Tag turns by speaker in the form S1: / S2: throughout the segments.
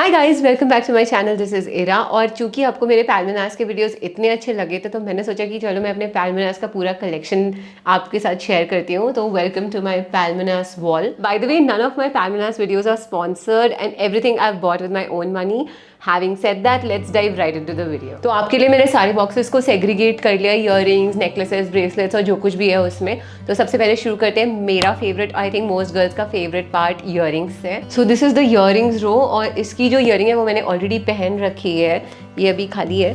S1: Hi guys, welcome back to my channel. This is Ira. और चूंकि आपको मेरे पैलमिनास के वीडियोस इतने अच्छे लगे थे तो मैंने सोचा कि चलो मैं अपने पैलमिनास का पूरा कलेक्शन आपके साथ शेयर करती हूँ। तो welcome to my Palmonas wall. By the way, none of my Palmonas videos are sponsored and everything I have bought with my own money. Having said that, let's dive right into the video. तो आपके लिए मैंने सारे boxes को segregate कर लिया, earrings, necklaces, bracelets और जो कुछ भी है उसमें। तो सबसे पहले शुरू करते हैं मेरा favourite, I think most girls का फेवरेट पार्ट, ईयररिंग्स से। So this is the earrings row, और इसकी जो ईयरिंग है वो मैंने ऑलरेडी पहन रखी है, ये अभी खाली है।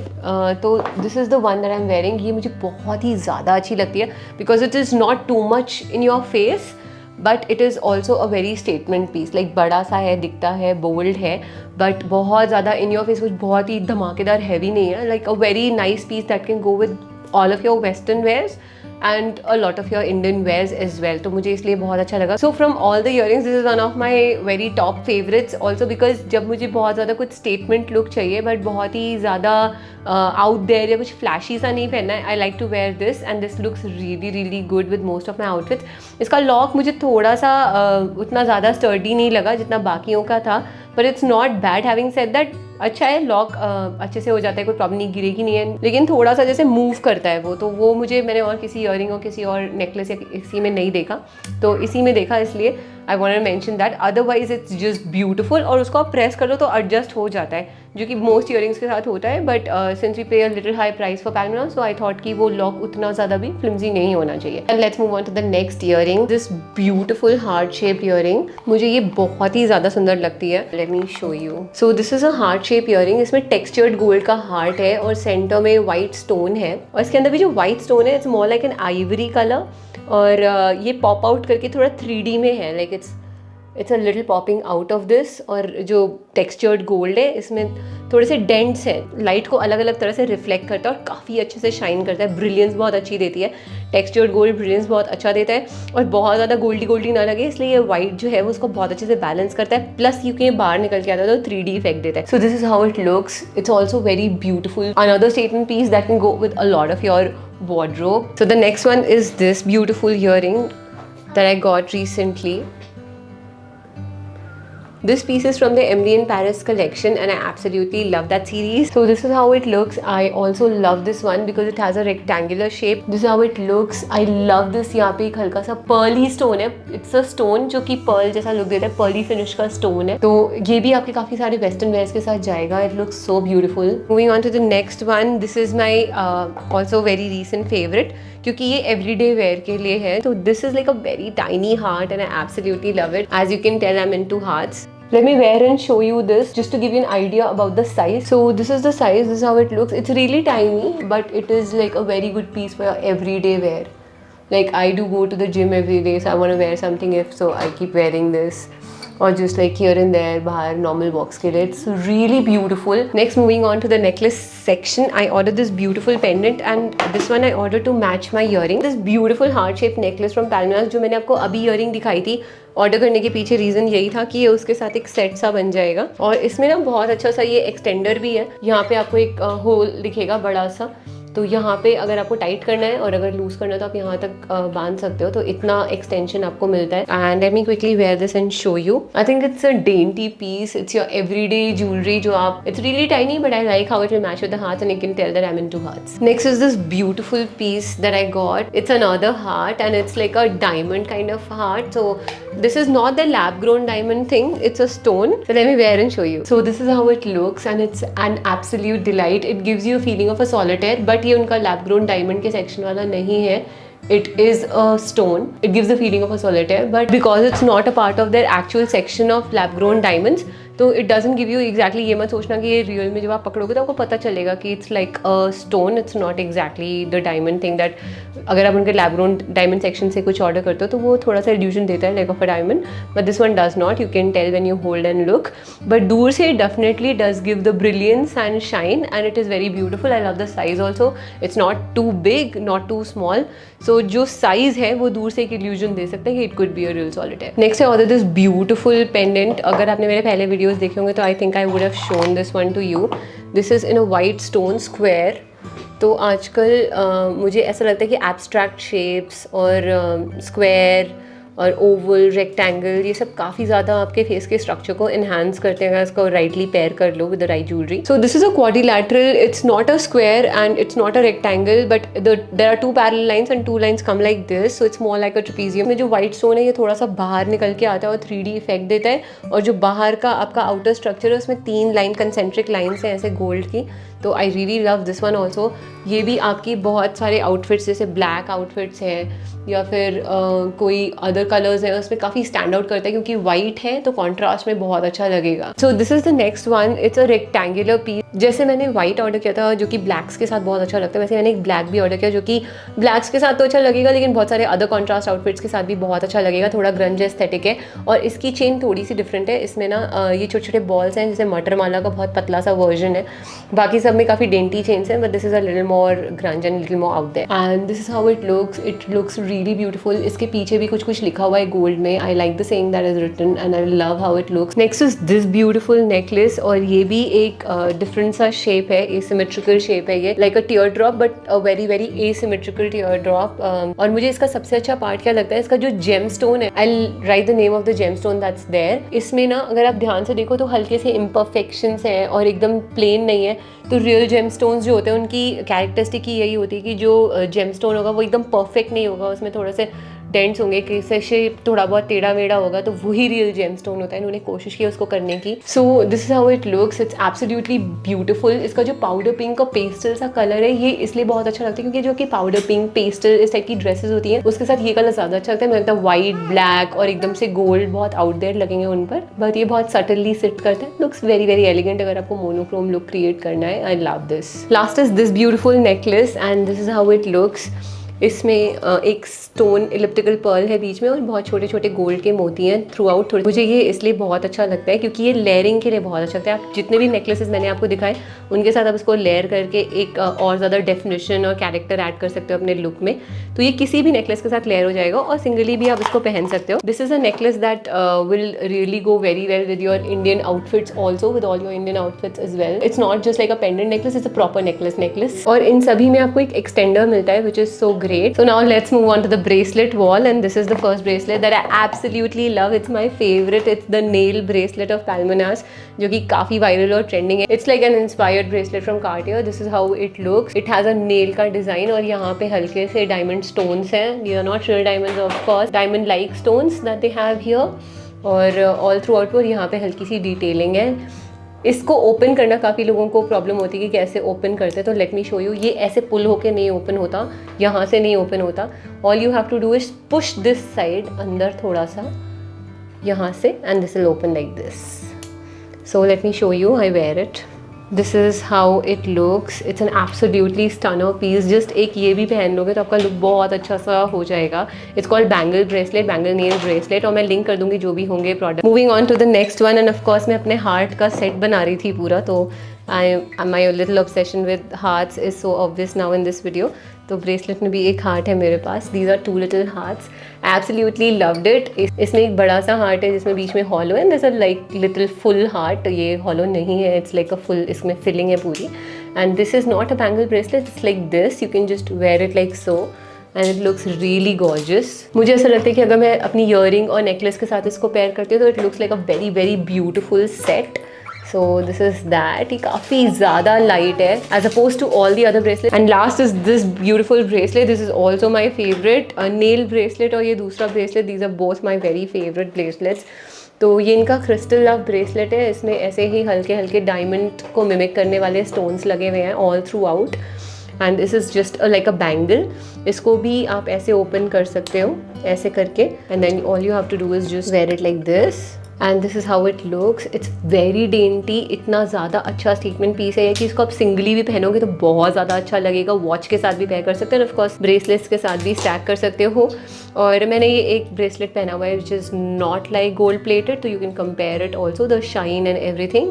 S1: तो this is the one that I am wearing. ये मुझे बहुत ही ज़्यादा अच्छी लगती है because it is not too much in your face, but it is also a very statement piece. Like बड़ा सा है, दिखता है, बोल्ड है, बट बहुत ज़्यादा इन योर फेस, कुछ बहुत ही धमाकेदार हैवी नहीं है। Like a very nice piece that can go with all of your western wears and a lot of your Indian wears as well. तो मुझे इसलिए बहुत अच्छा लगा. So from all the earrings, this is one of my very top favorites also because जब मुझे बहुत ज़्यादा कुछ statement look चाहिए but बहुत ही ज़्यादा out there या कुछ flashy सा नहीं पहनना है, I like to wear this and this looks really good with most of my outfits. इसका लॉक मुझे थोड़ा सा उतना ज़्यादा sturdy नहीं लगा जितना बाकियों का था, but it's not bad. Having said that, अच्छा है, लॉक अच्छे से हो जाता है, कोई प्रॉब्लम नहीं, गिरेगी नहीं है, लेकिन थोड़ा सा जैसे मूव करता है वो, तो वो मुझे मैंने और किसी ईयरिंग और किसी और नेकलेस या इसी में नहीं देखा, तो इसी में देखा, इसलिए I want to mention that. Otherwise it's just beautiful, और उसको आप प्रेस कर लो तो एडजस्ट हो जाता है, जो कि मोस्ट ईयरिंग्स के साथ होता है। But since we pay a little high price for Palmonas, so I thought कि वो लॉक उतना ज़्यादा भी फ्लिमजी नहीं होना चाहिए। And let's move on to the next earring, this beautiful heart shape earring. मुझे ये बहुत ही ज़्यादा सुंदर लगती है। Let me show you. So this is a heart shape earring. इसमें टेक्सचर्ड गोल्ड का हार्ट है और सेंटर में वाइट स्टोन है, और इसके अंदर भी जो वाइट स्टोन है it's more like an Ivory colour, और ये पॉप आउट करके थोड़ा 3D में है, like it's a little popping out of this. और जो टेक्सचर्ड गोल्ड है इसमें थोड़े से डेंट्स हैं, लाइट को अलग अलग तरह से रिफ्लेक्ट करता है और काफ़ी अच्छे से शाइन करता है, ब्रिलियंस बहुत अच्छी देती है। टेक्सचर्ड गोल्ड ब्रिलियंस बहुत अच्छा देता है, और बहुत ज़्यादा गोल्डी ना लगे, इसलिए ये वाइट जो है वो उसको बहुत अच्छे से बैलेंस करता है। प्लस क्योंकि ये बाहर निकल के आता है तो 3D इफेक्ट देता है। So this is how it looks. It's also very beautiful, another statement piece that can go with a lot of your wardrobe. So the next one is this beautiful earring that I got recently. This piece is from the Emily in Paris collection and I absolutely love that series. So this is how it looks. I also love this one because it has a rectangular shape. This is how it looks. I love this. यहाँ पे एक हल्का सा pearly stone है. It's a stone जो कि pearl जैसा look देता है, pearly finish का stone है. तो ये भी आपके काफ़ी सारे western wears के साथ जाएगा. It looks so beautiful. Moving on to the next one. This is my also very recent favorite क्योंकि ये everyday wear के लिए है. तो this is like a very tiny heart and I absolutely love it. As you can tell, I'm into hearts. Let me wear and show you this just to give you an idea about the size. So this is the size, this is how it looks. It's really tiny, but it is like a very good piece for your everyday wear. Like I do go to the gym every day, so I want to wear something if, so I keep wearing this. Or just like here and there, बाहर normal walks के लिए. It's really beautiful. Next, moving on to the necklace section, I ordered this beautiful pendant and this one I ordered to match my earring. This beautiful heart-shaped necklace from Palminas जो मैंने आपको अभी earring दिखाई थी, order करने के पीछे reason यही था कि ये उसके साथ एक सेट सा बन जाएगा। और इसमें ना बहुत अच्छा सा ये एक्सटेंडर भी है। यहाँ पे आपको एक होल दिखेगा बड़ा सा, तो यहाँ पे अगर आपको टाइट करना है और अगर लूज़ करना है तो आप यहाँ तक बांध सकते हो, तो इतना एक्सटेंशन आपको मिलता है। And let me quickly wear this and show you. I think it's a dainty piece, it's your everyday jewellery जो आप, it's really tiny but I like how it will match with the hearts and you can tell that I am into hearts. Next is this beautiful piece that I got. It's another heart and it's like a diamond kind of heart. So this is not the lab grown diamond thing, it's a stone. So let me wear and show you. So this is how it looks and it's an absolute delight. It gives you a feeling of a solitaire, but ये उनका lab grown diamond के section वाला नहीं है. It is a stone. It gives the feeling of a solitaire, but because it's not a part of their actual section of lab grown diamonds, तो it doesn't give you exactly, ये मत सोचना कि ये real में जब आप पकड़ोगे तो आपको पता चलेगा कि it's like a stone. It's not exactly the diamond thing that, अगर आप उनके लैब ग्रोन डायमंड सेक्शन से कुछ ऑर्डर करते हो तो वो थोड़ा सा इल्यूजन देता है like of a diamond, but this one does not. You can tell when you hold and look, but दूर से definitely does give the brilliance and shine and it is very beautiful. I love the size also. It's not too big, not too small, so जो size है वो दूर से एक illusion दे सकते हैं कि it could be a real solitaire. Next I order this beautiful pendant. अगर आपने मेरे पहले वीडियोस देखे होंगे तो I think I would have shown this one to you. This is in a white stone square. तो आजकल मुझे ऐसा लगता है कि एब्स्ट्रैक्ट शेप्स और स्क्वायर और ओवल, रेक्टेंगल, ये सब काफ़ी ज़्यादा आपके फेस के स्ट्रक्चर को इन्हांस करते हैं अगर इसको राइटली पेयर कर लो with the right jewellery. So this is a quadrilateral, it's not a square and it's not a rectangle, but there are 2 parallel lines एंड 2 lines come like this, so it's more like a trapezium. में जो white stone है ये थोड़ा सा बाहर निकल के आता है और 3D इफेक्ट देता है, और जो बाहर का आपका आउटर स्ट्रक्चर है उसमें 3 लाइन कंसेंट्रिक लाइन्स हैं ऐसे गोल्ड की. तो I really love this one also. ये भी आपकी बहुत सारे आउटफिट्स, जैसे ब्लैक आउटफिट्स हैं या फिर कोई अदर कलर्स हैं, उसमें काफ़ी स्टैंड आउट करता है क्योंकि वाइट है तो कॉन्ट्रास्ट में बहुत अच्छा लगेगा. So this is the next one. It's a rectangular piece. जैसे मैंने व्हाइट ऑर्डर किया था जो कि ब्लैक्स के साथ बहुत अच्छा लगता है, वैसे मैंने एक ब्लैक भी ऑर्डर किया जो कि ब्लैक्स के साथ तो अच्छा लगेगा लेकिन बहुत सारे अदर कॉन्ट्रास्ट आउटफिट्स के साथ भी बहुत अच्छा लगेगा. थोड़ा ग्रंज एस्थेटिक है और इसकी चेन थोड़ी सी डिफरेंट है. इसमें ना ये छोटे छोटे बॉल्स हैं, जैसे मटर माला का बहुत पतला सा वर्जन है. बाकी सब में काफ़ी डेंटी चेन्स हैं, but this is a little more grunge and little more out there. And this is how it looks really beautiful. इसके पीछे भी कुछ कुछ लिखा हुआ है गोल्ड में. I like the saying that is written and I love how it looks. Next is this beautiful necklace, और ये भी एक डिफरेंट सा शेप है, एसिमेट्रिकल शेप है ये, like a tier drop but a very very asymmetrical tier drop. और मुझे इसका सबसे अच्छा पार्ट क्या लगता है, इसका जो जेम स्टोन है, I write the name of the gemstone that's there. इसमें ना अगर आप ध्यान से देखो तो हल्के से इम्परफेक्शंस हैं और एकदम प्लेन नहीं है. तो रियल जेम स्टोन्स जो होते हैं उनकी कैरेक्टरिस्टिक ही यही होती है कि जो जेम स्टोन होगा वो एकदम परफेक्ट नहीं होगा, उसमें थोड़ा से डेंट्स होंगे, किसी शेप थोड़ा बहुत टेढ़ा मेढ़ा होगा, तो वही रियल जेम स्टोन होता है. इन्होंने कोशिश की उसको करने की. सो this is how it looks. It's absolutely beautiful. इसका जो पाउडर पिंक और पेस्टल सा कलर है ये इसलिए बहुत अच्छा लगता है क्योंकि जो कि पाउडर पिंक पेस्टल इस टाइप की ड्रेसेस होती हैं उसके साथ ये कलर ज़्यादा अच्छा लगता है. मुझे लगता है वाइट, ब्लैक और एकदम से गोल्ड बहुत आउट देयर लगेंगे उन पर, बट ये बहुत सटनली सिट करते हैं. लुक्स वेरी वेरी एलिगेंट अगर आपको मोनोक्रोम लुक क्रिएट करना है. I love this. Last is this beautiful necklace and this is how it looks. इसमें एक स्टोन इलिप्टिकल पर्ल है बीच में और बहुत छोटे छोटे गोल्ड के मोती हैं थ्रू आउट. मुझे ये इसलिए बहुत अच्छा लगता है क्योंकि ये लेयरिंग के लिए बहुत अच्छा लगता है. आप जितने भी नेकलेसेस मैंने आपको दिखाए उनके साथ आप इसको लेयर करके एक और ज़्यादा डेफिनेशन और कैरेक्टर ऐड कर सकते हो अपने लुक में. तो ये किसी भी नेकलेस के साथ लेयर हो जाएगा और सिंगली भी आप इसको पहन सकते हो. This is a necklace that will really go very well with your Indian outfits also, with all your Indian outfits as well. It's not just like a pendant necklace, it's a proper necklace. और इन सभी में आपको एक extender मिलता है which is so great. So now let's move on to the bracelet wall, and this is the first bracelet that I absolutely love. It's my favorite. It's the nail bracelet of Palmanas जो कि काफ़ी viral और trending है. It's like an inspired bracelet from Cartier. This is how it looks. It has a nail का design और यहाँ पे हल्के से diamond stones हैं. These are not real diamonds of course. Diamond like stones that they have here. और all throughout पर यहाँ पे हल्की सी detailing है. इसको ओपन करना काफ़ी लोगों को प्रॉब्लम होती है कि कैसे ओपन करते हैं, तो लेट मी शो यू. ये ऐसे पुल होके नहीं ओपन होता, यहाँ से नहीं ओपन होता. All you have to do is push this side अंदर थोड़ा सा यहाँ से and this will open like this. So let me show you. I wear it. This is how it looks. It's an absolutely stunner piece. जस्ट एक ये भी पहन लोगे तो आपका लुक बहुत अच्छा सा हो जाएगा. It's called bangle bracelet, bangle nail bracelet, और मैं लिंक कर दूंगी जो भी होंगे product. Moving on to the next one, and of course मैं अपने हार्ट का सेट बना रही थी पूरा, तो my little obsession with hearts is so obvious now in this video. तो ब्रेसलेट में भी एक हार्ट है मेरे पास. These are 2 little hearts. Absolutely loved it. इसमें एक बड़ा सा हार्ट है जिसमें बीच में हॉलो है, and this are like little full heart. ये हॉलो नहीं है, इट्स लाइक अ फुल, इसमें फिलिंग है पूरी. And this is not a bangle bracelet, it's like this. You can just wear it like so and it looks really gorgeous. मुझे ऐसा लगता है कि अगर मैं अपनी ईयरिंग और नेकलेस के साथ इसको पेयर करती हूँ तो it looks like a very very beautiful set. So this is that. ये काफ़ी ज़्यादा लाइट है as opposed to all the other bracelets. And last is this beautiful bracelet. This is also my favorite. Nail bracelet और ये दूसरा bracelet. These are both my very favorite bracelets. तो ये इनका क्रिस्टल लव ब्रेसलेट है. इसमें ऐसे ही हल्के हल्के डायमंड को मिमिक करने वाले स्टोन्स लगे हुए हैं all through out. And this is just like a bangle. इसको भी आप ऐसे ओपन कर सकते हो ऐसे करके, and then all you have to do is just wear it like this. And this is how it looks. It's very dainty. इतना ज़्यादा अच्छा स्टेटमेंट पीस है कि इसको आप सिंगली भी पहनोगे तो बहुत ज़्यादा अच्छा लगेगा. वॉच के साथ भी पेयर कर सकते हो, ऑफ कोर्स ब्रेसलेट्स के साथ भी स्टैक कर सकते हो. और मैंने ये एक ब्रेसलेट पहना हुआ है which is not like gold plated, तो you can compare it also, the shine and everything.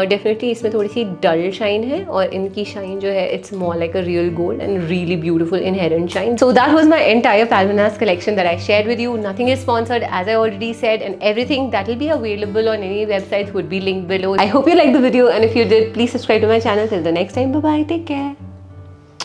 S1: Definitely इसमें थोड़ी सी डल शाइन है और इनकी शाइन जो है it's more like a real gold and really beautiful inherent shine. So that was my entire Palmanas collection that I shared with you. Nothing is sponsored, as I already said, and everything that will be available on any websites would be linked below. I hope you liked the video, and if you did, please subscribe to my channel. Till the next time, bye bye, take care.